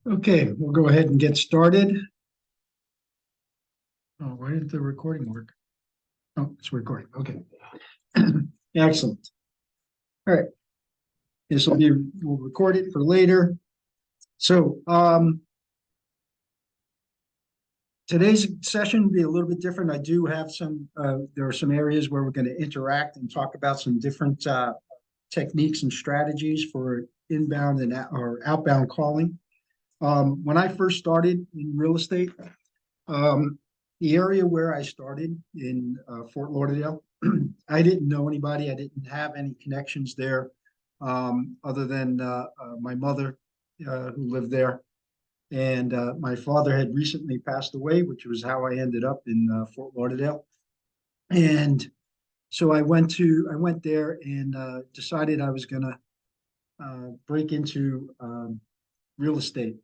Okay, we'll go ahead and get started. Oh, why didn't the recording work? Oh, it's recording. Okay. Excellent. All right. This will be, we'll record it for later. So today's session will be a little bit different. I do have some, there are some areas where we're going to interact and talk about some different techniques and strategies for inbound and or outbound calling. When I first started in real estate, the area where I started in Fort Lauderdale, I didn't know anybody. I didn't have any connections there other than my mother who lived there. And my father had recently passed away, which was how I ended up in Fort Lauderdale. And so I went there and decided I was going to break into real estate.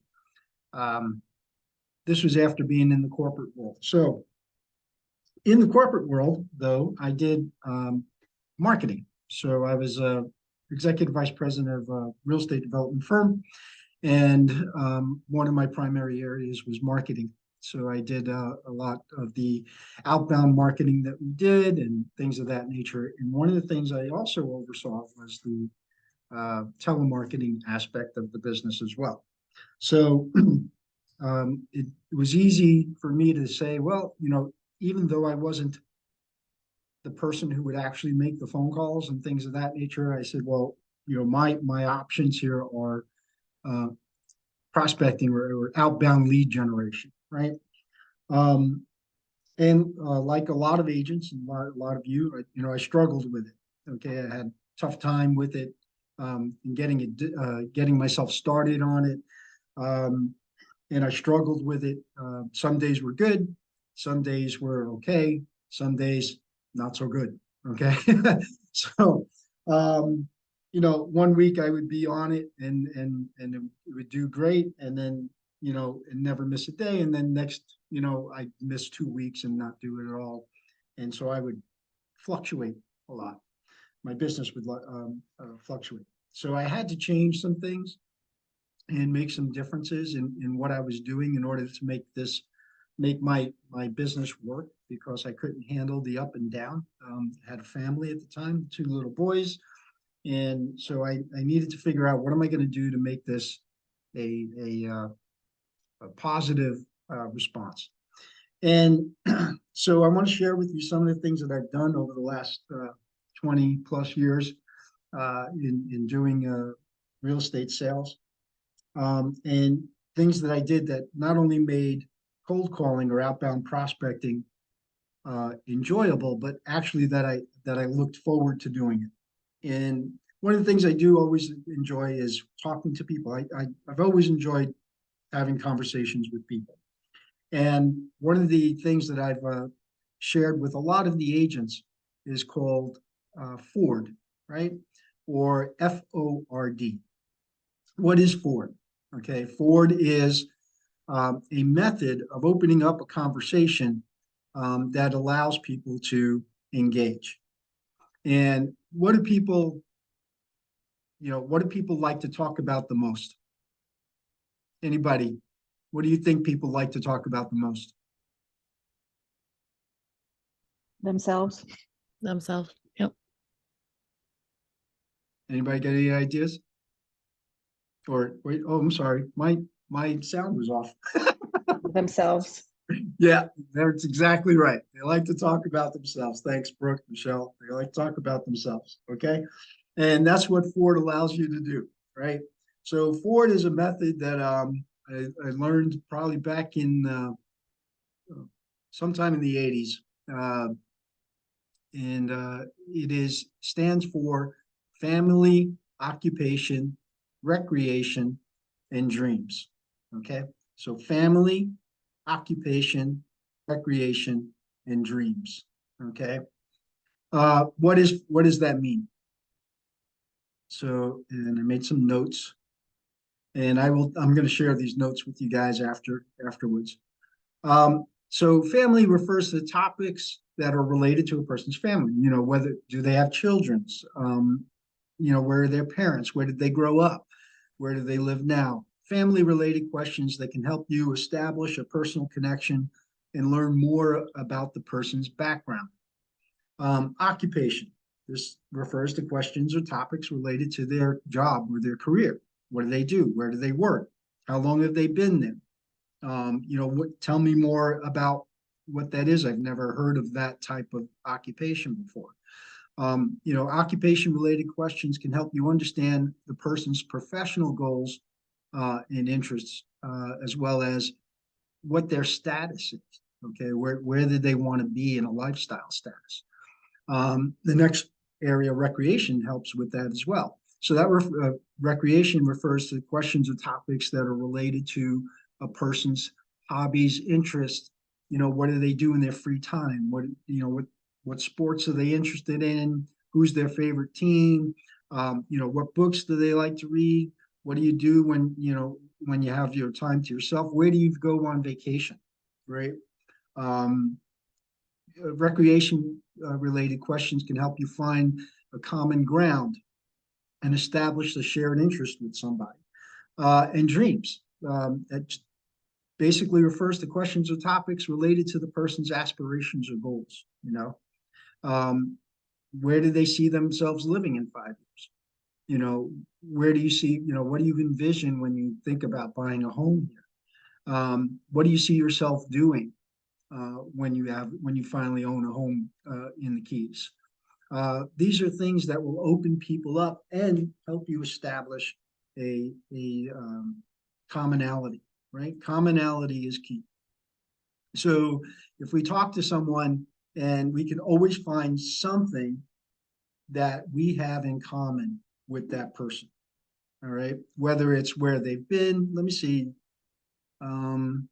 This was after being in the corporate world. So in the corporate world, though, I did marketing. So I was executive vice president of a real estate development firm. And one of my primary areas was marketing. So I did a lot of the outbound marketing that we did and things of that nature. And one of the things I also oversaw was the telemarketing aspect of the business as well. So it was easy for me to say, well, you know, even though I wasn't the person who would actually make the phone calls and things of that nature, I said, well, you know, my options here are prospecting or outbound lead generation, right? And like a lot of agents and a lot of you, you know, I struggled with it. Okay, I had a tough time with it, and getting myself started on it. And I struggled with it. Some days were good, some days were okay, some days not so good. Okay, so you know, one week I would be on it and it would do great, and then you know, and never miss a day, and then next, you know, I'd miss 2 weeks and not do it at all, and so I would fluctuate a lot. My business would fluctuate, so I had to change some things and make some differences in what I was doing in order to make my business work, because I couldn't handle the up and down. I had a family at the time, 2 little boys. And so I needed to figure out, what am I going to do to make this a positive response. And so I want to share with you some of the things that I've done over the last 20 plus years in doing real estate sales. And things that I did that not only made cold calling or outbound prospecting enjoyable, but actually that I looked forward to doing it. And one of the things I do always enjoy is talking to people. I've always enjoyed having conversations with people. And one of the things that I've shared with a lot of the agents is called Ford, right? Or FORD. What is Ford? Okay, Ford is a method of opening up a conversation that allows people to engage. And what do people, you know, what do people like to talk about the most? Anybody? What do you think people like to talk about the most? Themselves. Yep. Anybody got any ideas? Or wait, oh, I'm sorry. My sound was off. Themselves. Yeah, that's exactly right. They like to talk about themselves. Thanks, Brooke, Michelle. They like to talk about themselves. Okay. And that's what Ford allows you to do, right? So Ford is a method that I learned probably back in sometime in the 80s. And it stands for family, occupation, recreation, and dreams. Okay. So family, occupation, recreation, and dreams. Okay. What does that mean? So, and I made some notes, and I'm going to share these notes with you guys afterwards. So family refers to the topics that are related to a person's family. You know, whether do they have children? You know, where are their parents? Where did they grow up? Where do they live now? family-related questions that can help you establish a personal connection and learn more about the person's background. Occupation. This refers to questions or topics related to their job or their career. What do they do? Where do they work? How long have they been there? Tell me more about what that is. I've never heard of that type of occupation before. Occupation-related questions can help you understand the person's professional goals and interests, as well as what their status is. Okay, where did they want to be in a lifestyle status? The next area, recreation, helps with that as well. So that recreation refers to questions or topics that are related to a person's hobbies, interests. What do they do in their free time? What sports are they interested in? Who's their favorite team? What books do they like to read? What do you do when you have your time to yourself? Where do you go on vacation? Right? Recreation related questions can help you find a common ground and establish a shared interest with somebody. And dreams. That basically refers to questions or topics related to the person's aspirations or goals. Where do they see themselves living in 5 years? Where do you see, what do you envision when you think about buying a home here? What do you see yourself doing when you finally own a home in the Keys? These are things that will open people up and help you establish a commonality, right? Commonality is key. So if we talk to someone and we can always find something that we have in common with that person, all right? Whether it's where they've been, let me see. Who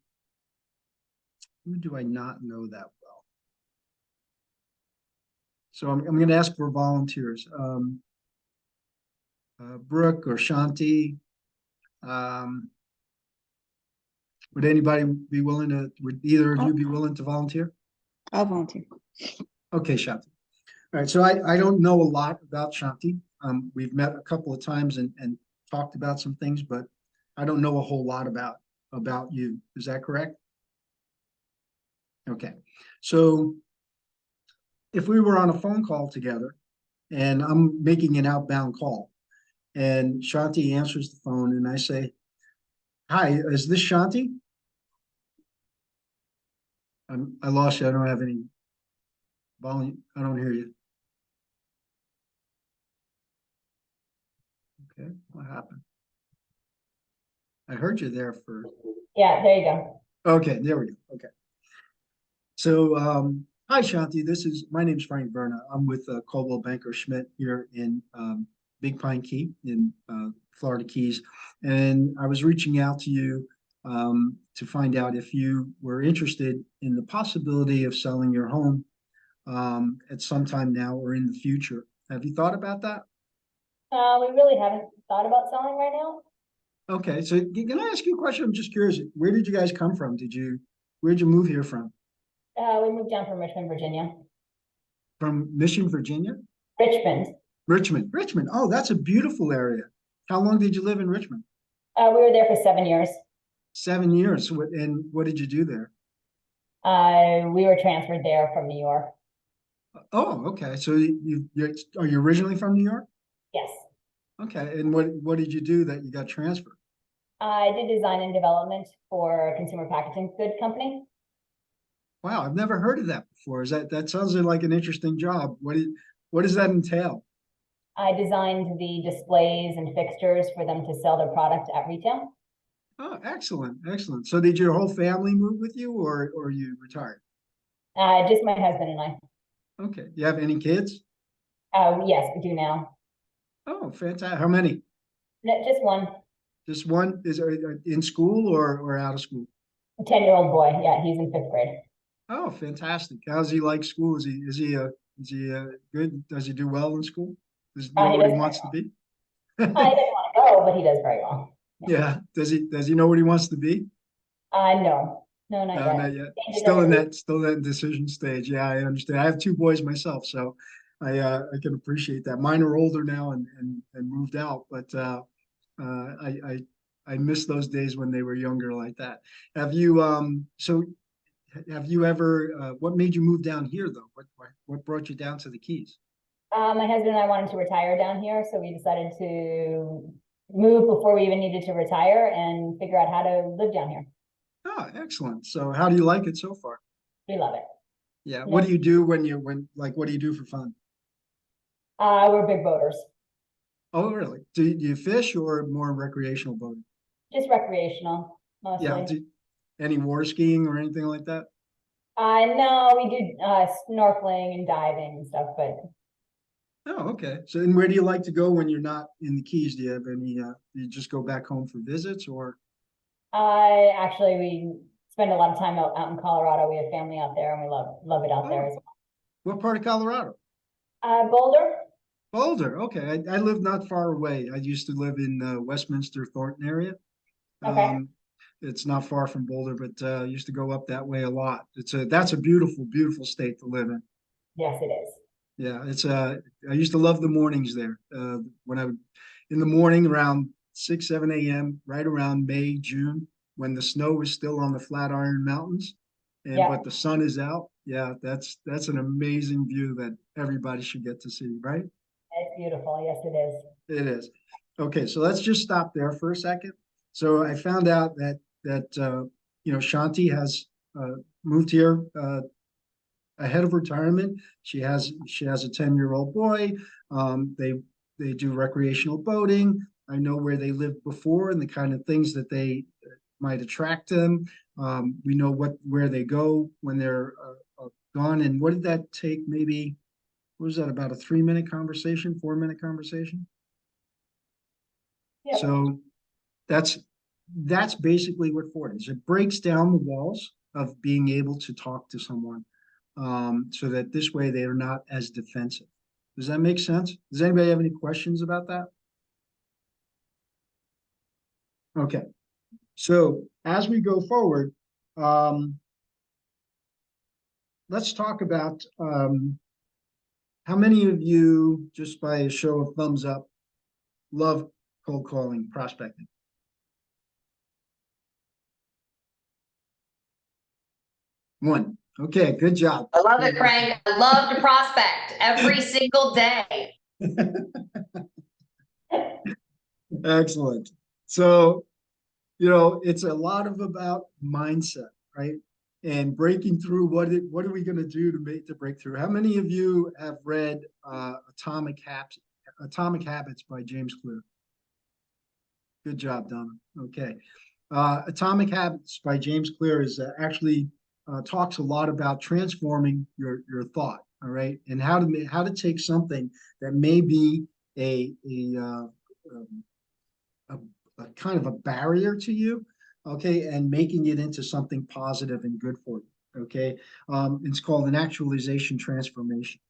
do I not know that well? So I'm going to ask for volunteers. Brooke or Shanti. Would anybody be willing to, would either of you be willing to volunteer? I'll volunteer. Okay, Shanti. All right, so I don't know a lot about Shanti. We've met a couple of times and talked about some things, but I don't know a whole lot about you. Is that correct? Okay, so if we were on a phone call together and I'm making an outbound call and Shanti answers the phone and I say, "Hi, is this Shanti?" I lost you. I don't have any volume. I don't hear you. Okay, what happened? I heard you there for. Yeah, there you go. Okay, there we go. Okay. So, hi, Shanti. My name's Frank Verna. I'm with Coldwell Banker Schmidt here in Big Pine Key in Florida Keys. And I was reaching out to you to find out if you were interested in the possibility of selling your home at some time now or in the future. Have you thought about that? We really haven't thought about selling right now. Okay, so can I ask you a question? I'm just curious. Where did you guys come from? Where'd you move here from? We moved down from Richmond, Virginia. From Mission, Virginia? Richmond. Oh, that's a beautiful area. How long did you live in Richmond? We were there for 7 years. 7 years. And what did you do there? We were transferred there from New York. Oh, okay. So are you originally from New York? Yes. Okay. And what did you do that you got transferred? I did design and development for a consumer packaging good company. Wow, I've never heard of that before. That sounds like an interesting job. What does that entail? I designed the displays and fixtures for them to sell their product at retail. Oh, excellent, excellent. So did your whole family move with you or you retired? Just my husband and I. Okay. You have any kids? Yes, we do now. Oh, fantastic. How many? No, just one. Just one? Is in school or out of school? A 10-year-old boy. Yeah, he's in 5th grade. Oh, fantastic. How does he like school? Is he good? Does he do well in school? Does he know what he wants to be? He doesn't want to go, but he does very well. Yeah. Does he know what he wants to be? No, not No, yet. not yet. Still in that decision stage. Yeah, I understand. I have 2 boys myself, so I can appreciate that. Mine are older now and moved out, but I I miss those days when they were younger like that. Have you, so have you ever, what made you move down here though? What brought you down to the Keys? My husband and I wanted to retire down here, so we decided to move before we even needed to retire and figure out how to live down here. Oh, excellent. So how do you like it so far? We love it. Yeah. Yeah. What do you do what do you do for fun? We're big boaters, Oh, really? Do you fish or more recreational boating? just recreational Yeah. mostly. Any water skiing or anything like that? No, we do snorkeling and diving and stuff, but Oh, okay. So then where do you like to go when you're not in the Keys? Do you have any, do you just go back home for visits or? we spend a lot of time out in Colorado. We have family out there, and we love it out there as What part of Colorado? well. Boulder. Boulder. Okay. I live not far away. I used to live in Westminster, Thornton area. Okay. It's not far from Boulder, but I used to go up that way a lot. That's a beautiful, beautiful state to live in. Yes, it is. Yeah, I used to love the mornings there. When I would in the morning around 6, 7 a.m., right around May, June, when the snow is still on the Flatiron Mountains but the sun is out. Yeah, that's an amazing view that everybody should get to see, right? It's beautiful. Yes, it is. It is. Okay, so let's just stop there for a second. So I found out that Shanti has moved here ahead of retirement. She has a 10-year-old boy. They do recreational boating. I know where they lived before and the kind of things that they might attract them. We know where they go when they're gone. And what did that take? Maybe what was that, about a 3-minute conversation, 4-minute conversation? Yep. So that's basically what Ford is. It breaks down the walls of being able to talk to someone, so that this way they are not as defensive. Does that make sense? Does anybody have any questions about that? Okay. So as we go forward, let's talk about how many of you, just by a show of thumbs up, love cold calling, prospecting? One. Okay, good job. I love it, Frank. I love to prospect every single day. Excellent. So, it's a lot about mindset, right? And breaking through what are we going to do to break through? How many of you have read Atomic Habits by James Clear? Good job, Donna. Okay. Atomic Habits by James Clear is actually talks a lot about transforming your thought, all right, and how to take something that may be a kind of a barrier to you, okay, and making it into something positive and good for you, okay. It's called an actualization transformation.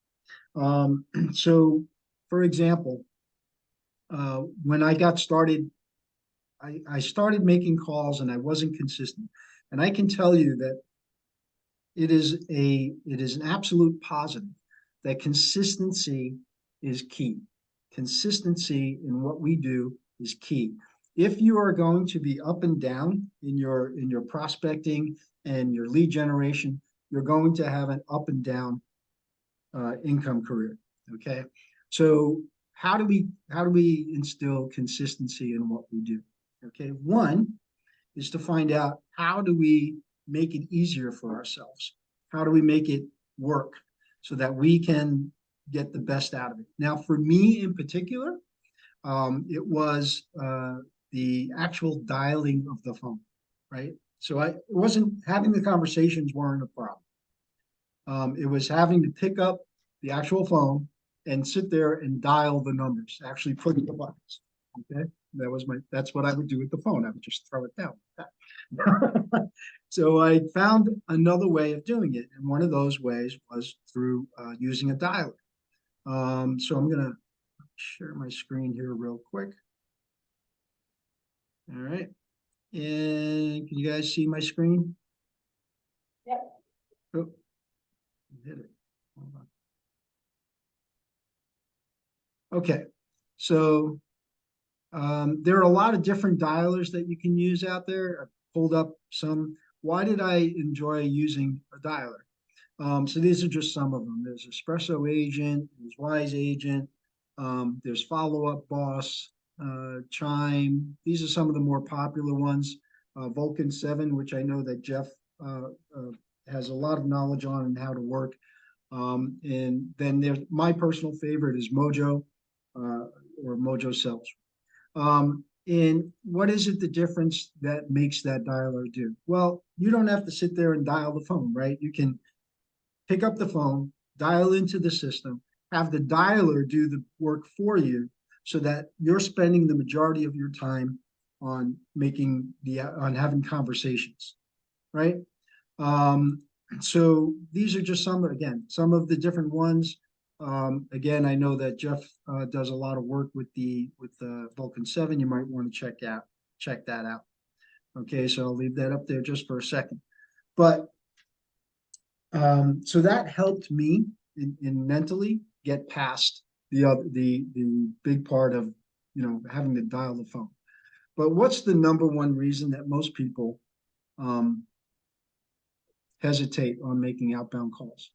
So, for example, when I got started, I started making calls and I wasn't consistent, and I can tell you that it is an absolute positive that consistency is key. Consistency in what we do is key. If you are going to be up and down in your prospecting and your lead generation, you're going to have an up and down income career. Okay, so how do we instill consistency in what we do? Okay, one is to find out, how do we make it easier for ourselves? How do we make it work so that we can get the best out of it? Now, for me in particular, it was the actual dialing of the phone, right? So it wasn't having the conversations weren't a problem. It was having to pick up the actual phone and sit there and dial the numbers, actually put the buttons. Okay, that's what I would do with the phone. I would just throw it down. So I found another way of doing it, and one of those ways was through using a dialer. So I'm gonna share my screen here real quick. All right, and can you guys see my screen? Yep. Oh, hit it. Hold on. Okay, so There are a lot of different dialers that you can use out there. I pulled up some. Why did I enjoy using a dialer? So these are just some of them. There's Espresso Agent, there's Wise Agent, there's Follow Up Boss, Chime. These are some of the more popular ones. Vulcan 7, which I know that Jeff has a lot of knowledge on and how to work. And then there's my personal favorite is Mojo or Mojo Cells. And what is it the difference that makes that dialer do? Well, you don't have to sit there and dial the phone, right? You can pick up the phone, dial into the system, have the dialer do the work for you so that you're spending the majority of your time on having conversations, right? So these are just some of the different ones. Again, I know that Jeff does a lot of work with the Vulcan 7. You might want to check that out. Okay, so I'll leave that up there just for a second. But so that helped me in mentally get past the big part of having to dial the phone. But what's the number one reason that most people hesitate on making outbound calls?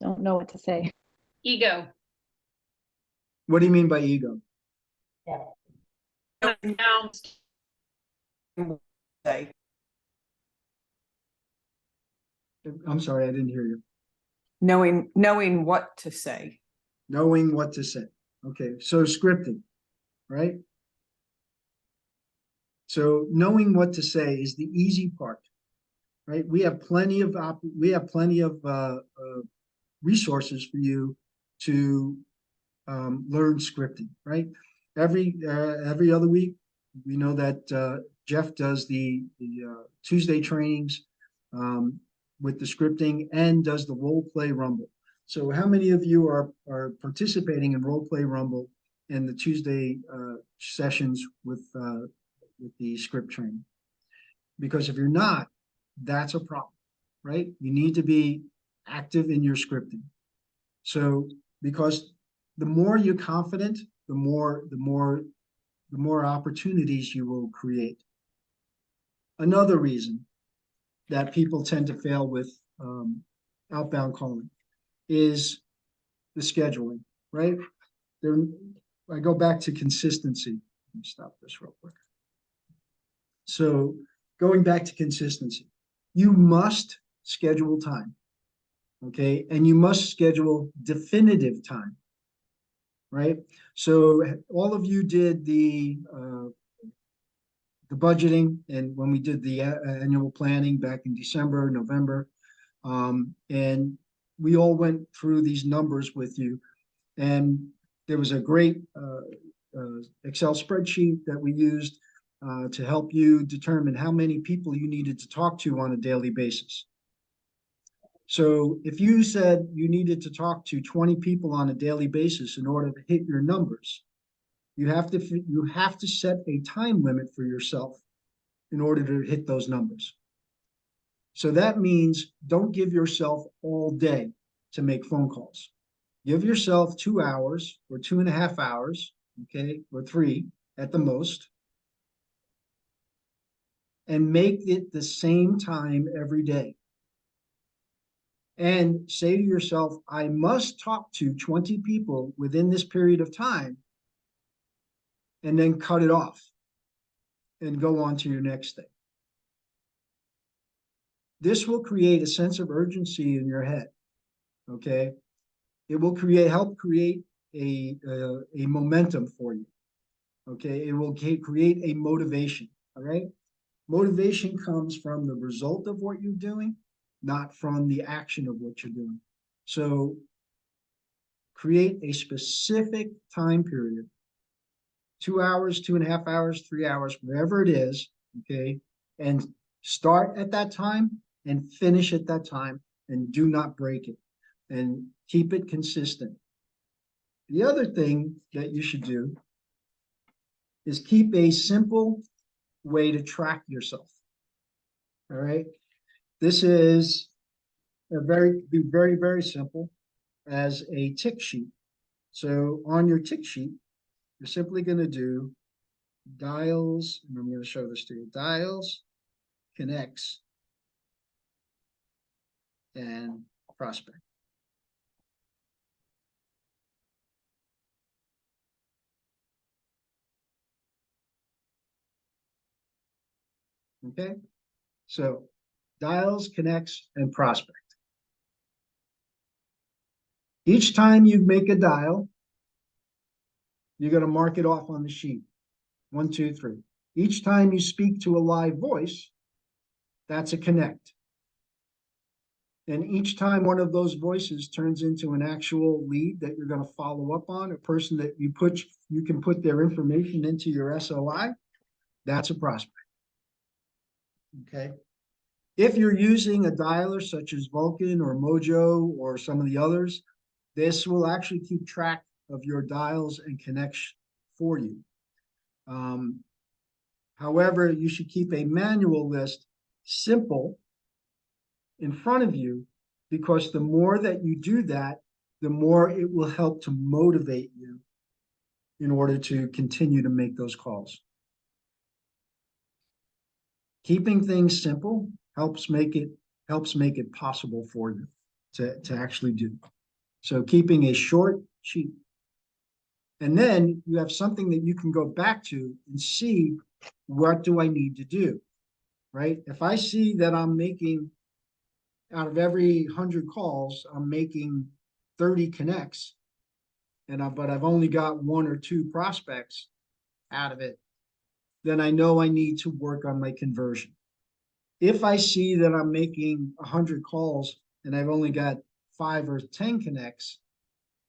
Don't know what to say. Ego. What do you mean by ego? Yeah. Now, Say. I'm sorry, I didn't hear you. Knowing what to say. Knowing what to say. Okay, so scripting, right? So knowing what to say is the easy part, right? We have plenty of resources for you to learn scripting, right? Every other week, we know that Jeff does the Tuesday trainings with the scripting and does the role play rumble. So how many of you are participating in role play rumble and the Tuesday sessions with the script training? Because if you're not, that's a problem, right? You need to be active in your scripting. So because the more you're confident, the more opportunities you will create. Another reason that people tend to fail with outbound calling is the scheduling, right? I go back to consistency. Let me stop this real quick. So going back to consistency, you must schedule time, okay? And you must schedule definitive time, right? So all of you did the budgeting, and when we did the annual planning back in December, November, and we all went through these numbers with you, and there was a great Excel spreadsheet that we used to help you determine how many people you needed to talk to on a daily basis. So if you said you needed to talk to 20 people on a daily basis in order to hit your numbers, you have to set a time limit for yourself in order to hit those numbers. So that means don't give yourself all day to make phone calls. Give yourself 2 hours or 2.5 hours, okay, or 3 at the most, and make it the same time every day. And say to yourself, I must talk to 20 people within this period of time, and then cut it off and go on to your next thing. This will create a sense of urgency in your head, okay? It will help create a momentum for you, okay? It will create a motivation, all right? Motivation comes from the result of what you're doing, not from the action of what you're doing. So create a specific time period, 2 hours, 2.5 hours, 3 hours, wherever it is, okay? And start at that time and finish at that time, and do not break it, and keep it consistent. The other thing that you should do is keep a simple way to track yourself. All right. This is very, very simple as a tick sheet. So on your tick sheet, you're simply going to do dials, and I'm going to show this to you, dials, connects, and prospect. Okay, so dials, connects, and prospect. Each time you make a dial, you're going to mark it off on the sheet. 1, 2, 3. Each time you speak to a live voice, that's a connect. And each time one of those voices turns into an actual lead that you're going to follow up on, a person that you can put their information into your SOI, that's a prospect. Okay. If you're using a dialer such as Vulcan or Mojo or some of the others, this will actually keep track of your dials and connects for you. However, you should keep a manual list simple in front of you, because the more that you do that, the more it will help to motivate you in order to continue to make those calls. Keeping things simple helps make it possible for you to actually do. So keeping a short sheet. And then you have something that you can go back to and see, what do I need to do, right? If I see that I'm making, out of every 100 calls, I'm making 30 connects, but I've only got 1 or 2 prospects out of it, then I know I need to work on my conversion. If I see that I'm making 100 calls and I've only got 5 or 10 connects,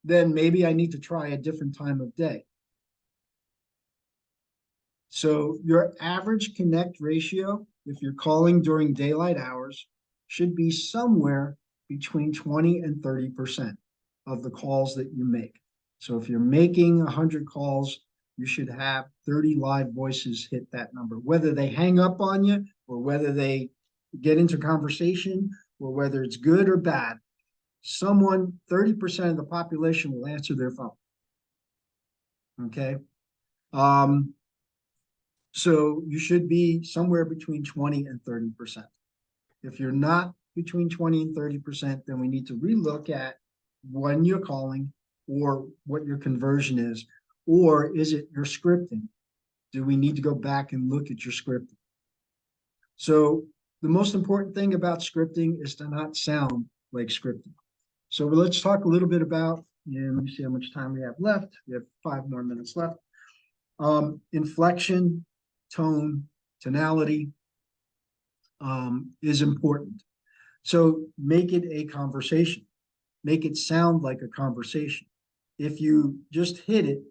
then maybe I need to try a different time of day. So your average connect ratio, if you're calling during daylight hours, should be somewhere between 20 and 30% of the calls that you make. So if you're making 100 calls, you should have 30 live voices hit that number, whether they hang up on you or whether they get into conversation or whether it's good or bad. 30% of the population will answer their phone. Okay. So you should be somewhere between 20 and 30%. If you're not between 20 and 30%, then we need to relook at when you're calling or what your conversion is, or is it your scripting? Do we need to go back and look at your scripting? So the most important thing about scripting is to not sound like scripting. So let's talk a little bit about, and let me see how much time we have left. We have 5 more minutes left. Inflection, tone, tonality is important. So make it a conversation. Make it sound like a conversation. If you just hit it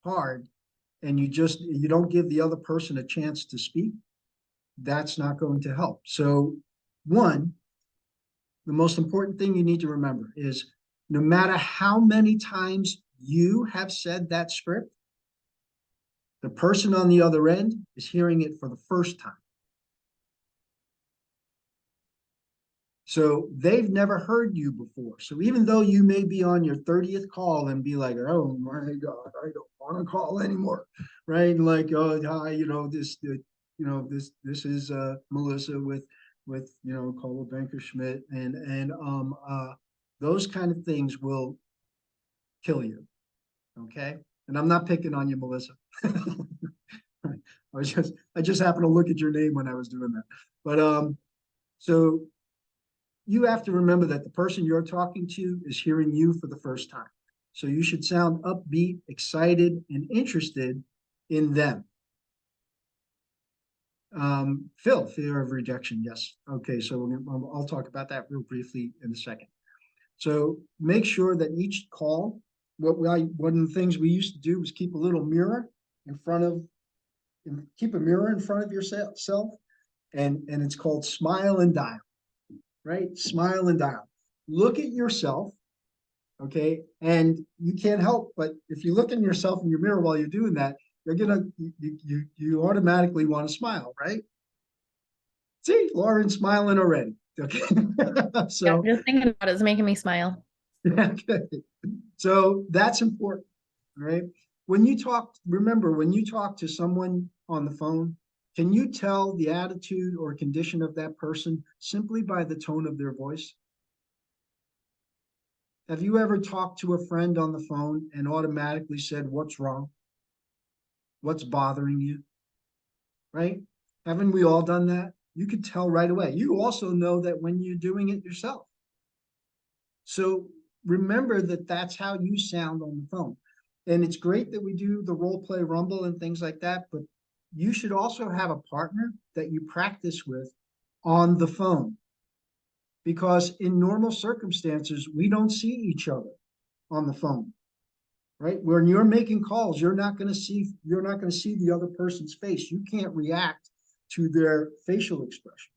hard and you don't give the other person a chance to speak, that's not going to help. So the most important thing you need to remember is, no matter how many times you have said that script, the person on the other end is hearing it for the first time. So they've never heard you before. So even though you may be on your 30th call and be like, oh my God, I don't want to call anymore, right? And like, oh, hi, this is Melissa with Coldwell Banker Schmidt, and those kind of things will kill you. Okay. And I'm not picking on you, Melissa. I just happened to look at your name when I was doing that. But so you have to remember that the person you're talking to is hearing you for the first time. So you should sound upbeat, excited, and interested in them. Phil, fear of rejection. Yes. Okay. So I'll talk about that real briefly in a second. So make sure that each call, one of the things we used to do was keep a little mirror in front of yourself, and it's called smile and dial, right? Smile and dial. Look at yourself, okay? And you can't help but, if you look at yourself in your mirror while you're doing that, you automatically want to smile, right? See, Lauren's smiling already. Okay. So Yeah, just thinking about it is making me smile. okay. So that's important, right? When you talk, remember, when you talk to someone on the phone, can you tell the attitude or condition of that person simply by the tone of their voice? Have you ever talked to a friend on the phone and automatically said, "What's wrong? What's bothering you?" Right? Haven't we all done that? You could tell right away. You also know that when you're doing it yourself. So remember that that's how you sound on the phone. And it's great that we do the role play rumble and things like that, but you should also have a partner that you practice with on the phone. Because in normal circumstances, we don't see each other on the phone, right? When you're making calls, you're not going to see the other person's face. You can't react to their facial expression.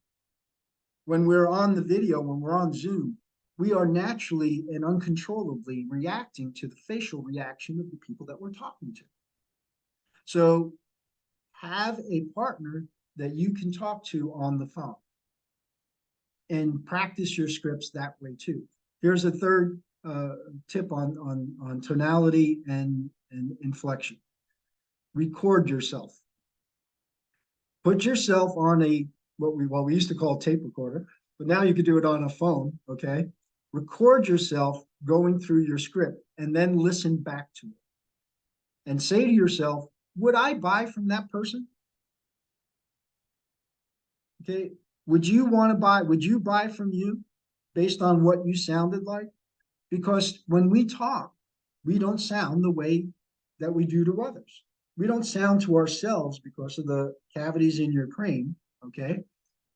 When we're on the video, when we're on Zoom, we are naturally and uncontrollably reacting to the facial reaction of the people that we're talking to. So have a partner that you can talk to on the phone and practice your scripts that way too. Here's a third tip on tonality and inflection. Record yourself. Put yourself on what we used to call tape recorder, but now you could do it on a phone, okay? Record yourself going through your script and then listen back to it. And say to yourself, would I buy from that person? Okay, would you buy from you based on what you sounded like? Because when we talk, we don't sound the way that we do to others. We don't sound to ourselves because of the cavities in your cranium, okay,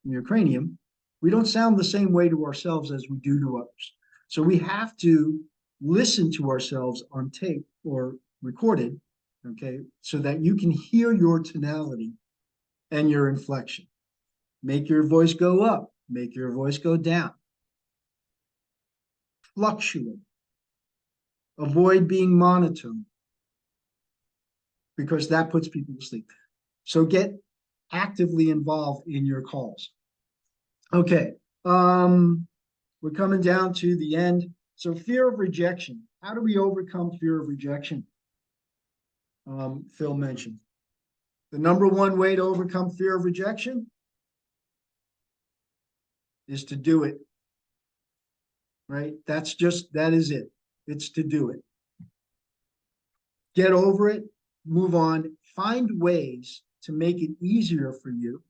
in your cranium. We don't sound the same way to ourselves as we do to others. So we have to listen to ourselves on tape or recorded, okay, so that you can hear your tonality and your inflection. Make your voice go up, make your voice go down. Fluctuate. Avoid being monotone because that puts people to sleep. So get actively involved in your calls. Okay, we're coming down to the end. So fear of rejection. How do we overcome fear of rejection? Phil mentioned. The number one way to overcome fear of rejection is to do it. Right? That is it. It's to do it. Get over it, move on, find ways to make it easier for you,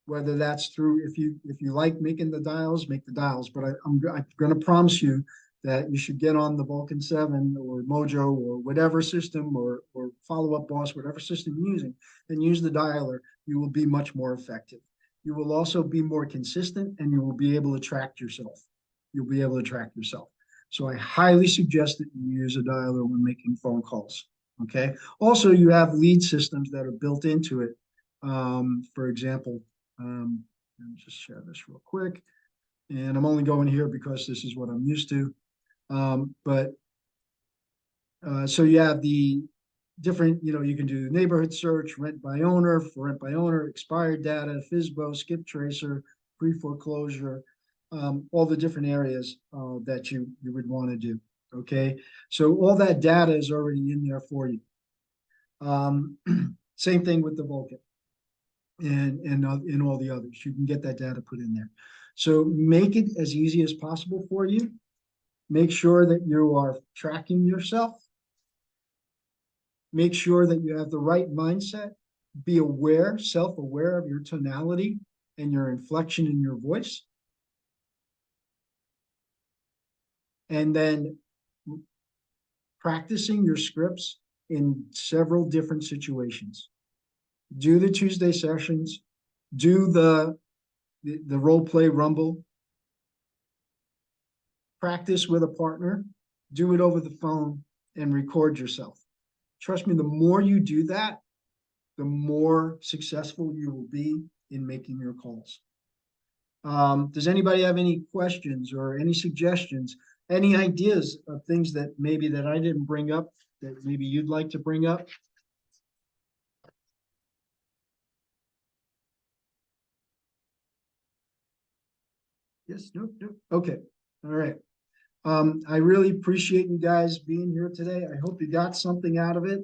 whether that's through, if you like making the dials, make the dials, but I'm going to promise you that you should get on the Vulcan 7 or Mojo or whatever system or Follow Up Boss, whatever system you're using, and use the dialer. You will be much more effective. You will also be more consistent and you will be able to track yourself. You'll be able to track yourself. So I highly suggest that you use a dialer when making phone calls, okay? Also, you have lead systems that are built into it. For example, let me just share this real quick. And I'm only going here because this is what I'm used to. So you have the different, you can do neighborhood search, rent by owner, for rent by owner, expired data, FSBO, skip tracer, pre-foreclosure, all the different areas that you would want to do. Okay, so all that data is already in there for you. Same thing with the Vulcan and all the others. You can get that data put in there. So make it as easy as possible for you. Make sure that you are tracking yourself. Make sure that you have the right mindset. Be aware, self-aware of your tonality and your inflection in your voice. And then practicing your scripts in several different situations. Do the Tuesday sessions, do the role play rumble, practice with a partner, do it over the phone, and record yourself. Trust me, the more you do that, the more successful you will be in making your calls. Does anybody have any questions or any suggestions, any ideas of things that maybe that I didn't bring up that maybe you'd like to bring up? Yes, no. Okay, all right. I really appreciate you guys being here today. I hope you got something out of it.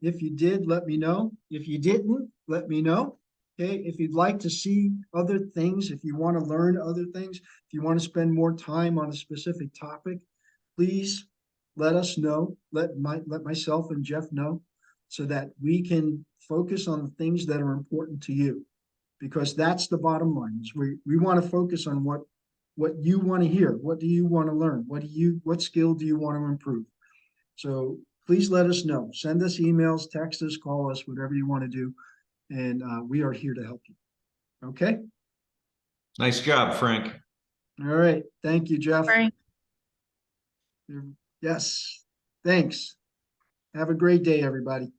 If you did, let me know. If you didn't, let me know. Okay, if you'd like to see other things, if you want to learn other things, if you want to spend more time on a specific topic, please let us know. Let myself and Jeff know so that we can focus on the things that are important to you. Because that's the bottom line. Is we want to focus on what you want to hear. What do you want to learn? What skill do you want to improve? So please let us know. Send us emails, text us, call us, whatever you want to do. And we are here to help you. Okay? Nice job, Frank. All right. Thank you, Jeff. Frank. Yes. Thanks. Have a great day, everybody.